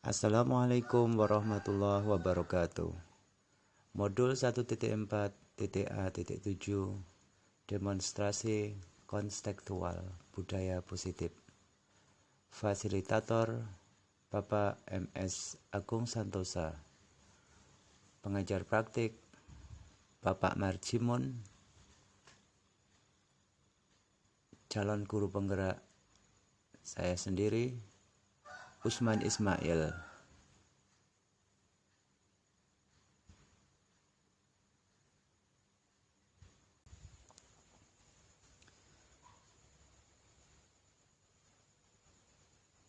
Assalamualaikum warahmatullahi wabarakatuh. Modul 1.4.A.7 Demonstrasi Konstekstual Budaya Positif. Fasilitator Bapak MS Agung Santosa. Pengajar praktik Bapak Marjimun. Calon guru penggerak saya sendiri, Usman Ismail.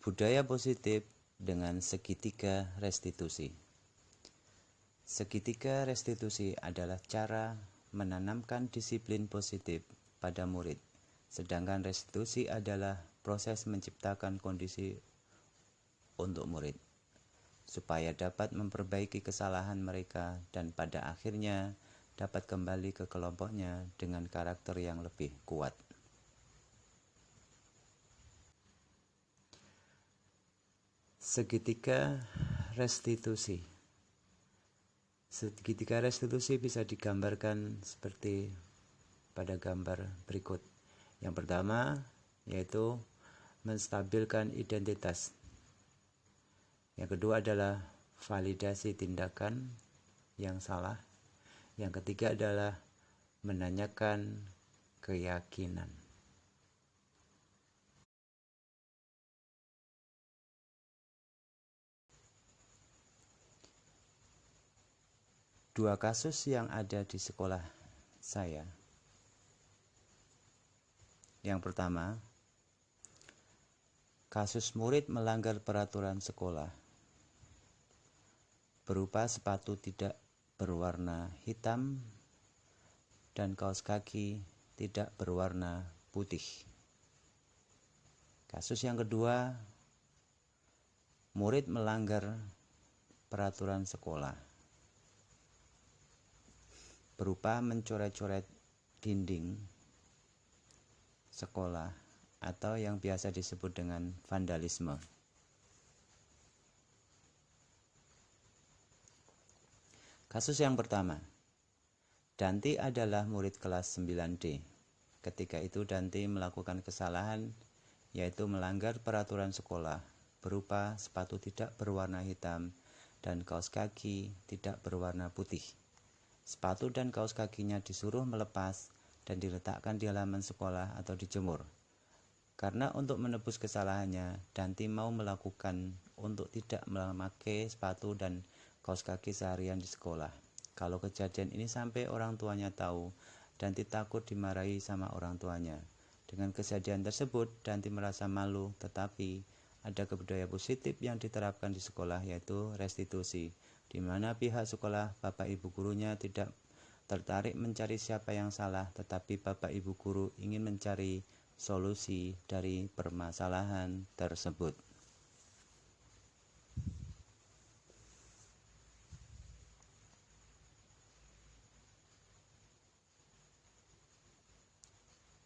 Budaya positif dengan segitiga restitusi. Segitiga restitusi adalah cara menanamkan disiplin positif pada murid, sedangkan restitusi adalah proses menciptakan kondisi untuk murid, supaya dapat memperbaiki kesalahan mereka dan pada akhirnya dapat kembali ke kelompoknya dengan karakter yang lebih kuat. Segitiga restitusi. Segitiga restitusi bisa digambarkan seperti pada gambar berikut. Yang pertama yaitu menstabilkan identitas. Yang kedua adalah validasi tindakan yang salah. Yang ketiga adalah menanyakan keyakinan. Dua kasus yang ada di sekolah saya. Yang pertama, kasus murid melanggar peraturan sekolah berupa sepatu tidak berwarna hitam dan kaos kaki tidak berwarna putih. Kasus yang kedua, murid melanggar peraturan sekolah berupa mencoret-coret dinding sekolah atau yang biasa disebut dengan vandalisme. Kasus yang pertama, Danti adalah murid kelas 9D. Ketika itu Danti melakukan kesalahan, yaitu melanggar peraturan sekolah berupa sepatu tidak berwarna hitam dan kaos kaki tidak berwarna putih. Sepatu dan kaos kakinya disuruh melepas dan diletakkan di halaman sekolah atau dijemur. Karena untuk menebus kesalahannya, Danti mau melakukan untuk tidak memakai sepatu dan kaos kaki seharian di sekolah. Kalau kejadian ini sampai orang tuanya tahu, Danti takut dimarahi sama orang tuanya. Dengan kejadian tersebut, Danti merasa malu, tetapi ada budaya positif yang diterapkan di sekolah, yaitu restitusi, di mana pihak sekolah, bapak ibu gurunya tidak tertarik mencari siapa yang salah, tetapi bapak ibu guru ingin mencari solusi dari permasalahan tersebut.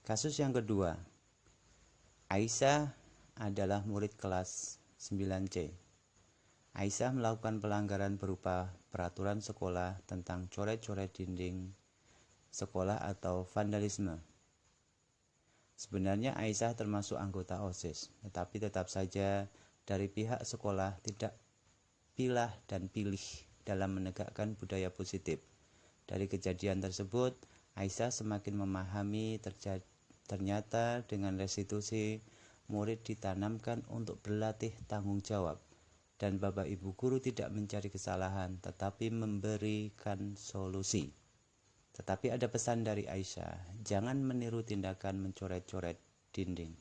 Kasus yang kedua, Aisyah adalah murid kelas 9C. Aisyah melakukan pelanggaran berupa peraturan sekolah tentang coret-coret dinding sekolah atau vandalisme. Sebenarnya Aisyah termasuk anggota OSIS, tetapi tetap saja dari pihak sekolah tidak pilah dan pilih dalam menegakkan budaya positif. Dari kejadian tersebut, Aisyah semakin memahami ternyata dengan restitusi, murid ditanamkan untuk berlatih tanggung jawab, dan bapak ibu guru tidak mencari kesalahan, tetapi memberikan solusi. Tetapi ada pesan dari Aisyah, jangan meniru tindakan mencoret-coret dinding.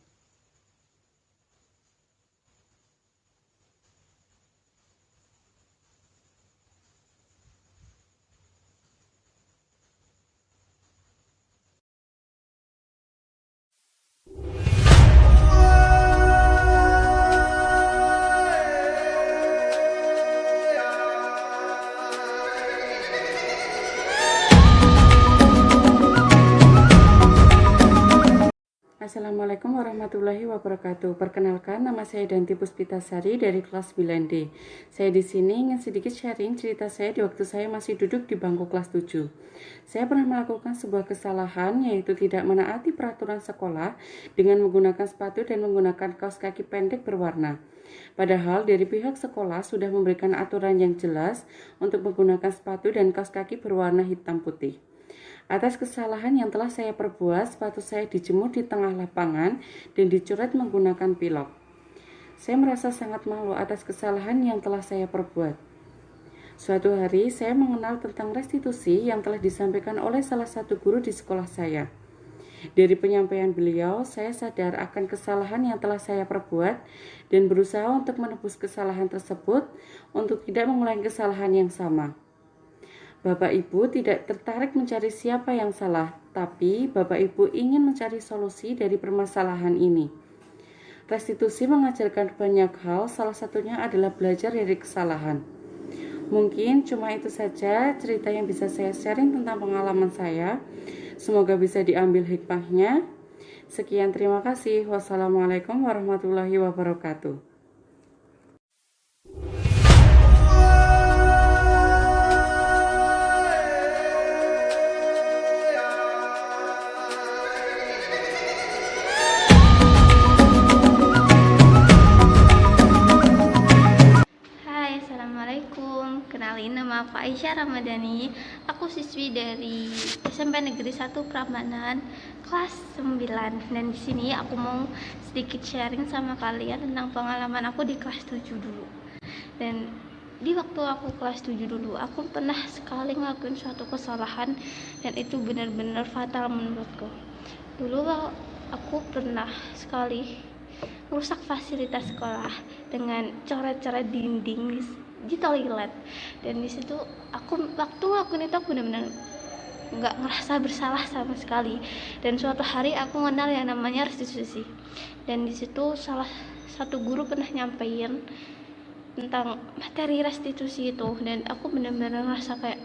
Assalamualaikum warahmatullahi wabarakatuh. Perkenalkan, nama saya Danti Puspitasari dari kelas 9D. Saya di sini ingin sedikit sharing cerita saya di waktu saya masih duduk di bangku kelas 7. Saya pernah melakukan sebuah kesalahan, yaitu tidak menaati peraturan sekolah dengan menggunakan sepatu dan menggunakan kaos kaki pendek berwarna. Padahal dari pihak sekolah sudah memberikan aturan yang jelas untuk menggunakan sepatu dan kaos kaki berwarna hitam putih. Atas kesalahan yang telah saya perbuat, sepatu saya dijemur di tengah lapangan dan dicoret menggunakan pilok. Saya merasa sangat malu atas kesalahan yang telah saya perbuat. Suatu hari, saya mengenal tentang restitusi yang telah disampaikan oleh salah satu guru di sekolah saya. Dari penyampaian beliau, saya sadar akan kesalahan yang telah saya perbuat dan berusaha untuk menebus kesalahan tersebut untuk tidak mengulangi kesalahan yang sama. Bapak Ibu tidak tertarik mencari siapa yang salah, tapi Bapak Ibu ingin mencari solusi dari permasalahan ini. Restitusi mengajarkan banyak hal, salah satunya adalah belajar dari kesalahan. Mungkin cuma itu saja cerita yang bisa saya sharing tentang pengalaman saya. Semoga bisa diambil hikmahnya. Sekian, terima kasih. Wassalamualaikum warahmatullahi wabarakatuh. Assalamualaikum, kenalin nama aku Aisyah Ramadhani. Aku siswi dari SMP Negeri 1 Prambanan kelas 9. Dan di sini aku mau sedikit sharing sama kalian tentang pengalaman aku di kelas 7 dulu. Dan di waktu aku kelas 7 dulu, aku pernah sekali ngelakuin suatu kesalahan dan itu benar-benar fatal menurutku. Dulu aku pernah sekali merusak fasilitas sekolah dengan coret-coret dinding di toilet, dan di situ aku waktu ngelakuin itu aku benar-benar nggak ngerasa bersalah sama sekali. Dan suatu hari aku kenal yang namanya restitusi, dan di situ salah satu guru pernah nyampein tentang materi restitusi itu, dan aku benar-benar ngerasa kayak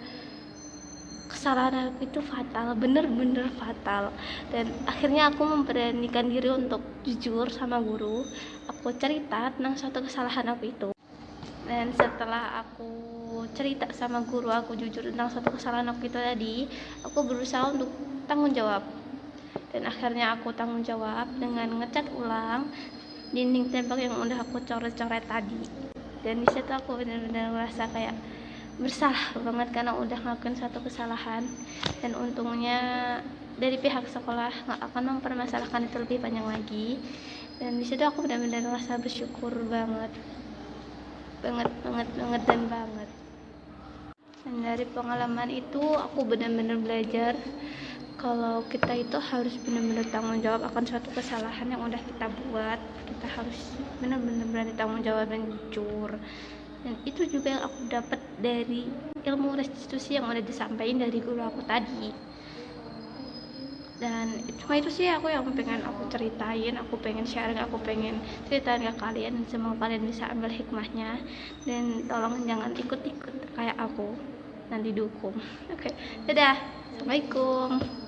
kesalahan aku itu fatal, bener-bener fatal. Dan akhirnya aku memberanikan diri untuk jujur sama guru. Aku cerita tentang suatu kesalahan aku itu, dan setelah aku cerita sama guru aku jujur tentang suatu kesalahan aku itu tadi, aku berusaha untuk tanggung jawab. Dan akhirnya aku tanggung jawab dengan ngecat ulang dinding tembok yang udah aku coret-coret tadi. Dan di situ aku benar-benar merasa kayak bersalah banget karena udah ngelakuin satu kesalahan, dan untungnya dari pihak sekolah nggak akan mempermasalahkan itu lebih panjang lagi. Dan di situ aku benar-benar merasa bersyukur banget. Dan dari pengalaman itu aku benar-benar belajar kalau kita itu harus benar-benar tanggung jawab akan suatu kesalahan yang udah kita buat. Kita harus benar-benar berani tanggung jawab dan jujur. Dan itu juga yang aku dapat dari ilmu restitusi yang udah disampaikan dari guru aku tadi. Dan cuma itu sih aku yang pengen aku ceritain, aku pengen sharing, aku pengen ceritain ke kalian, dan semoga kalian bisa ambil hikmahnya. Dan tolong jangan ikut-ikut kayak aku, nanti dukung. Oke, dadah, assalamualaikum.